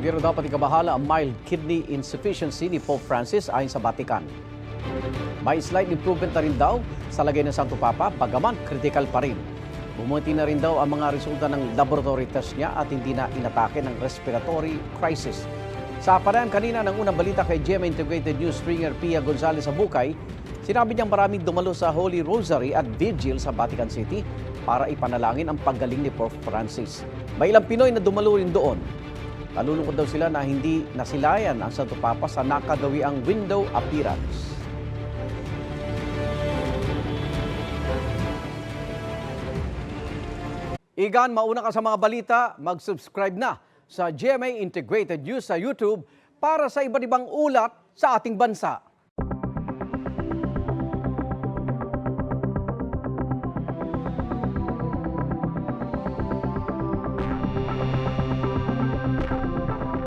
Severe dapat ikabahala ang mild kidney insufficiency ni Pope Francis ayon sa Vatican. May slight improvement na rin daw sa lagay ng Santo Papa, bagaman critical pa rin. Bumuti na rin daw ang mga resulta ng laboratory test niya at hindi na inatake ng respiratory crisis. Sa paraan kanina ng unang balita kay GMA Integrated News stringer Pia Gonzalez sa Bukay, sinabi niyang maraming dumalo sa Holy Rosary at Vigil sa Vatican City para ipanalangin ang paggaling ni Pope Francis. May ilang Pinoy na dumalo rin doon. Nalulungkot daw sila na hindi nasilayan ang Santo Papa sa nakagawiang window appearance. Igan, mauna ka sa mga balita, mag-subscribe na sa GMA Integrated News sa YouTube para sa iba't ibang ulat sa ating bansa.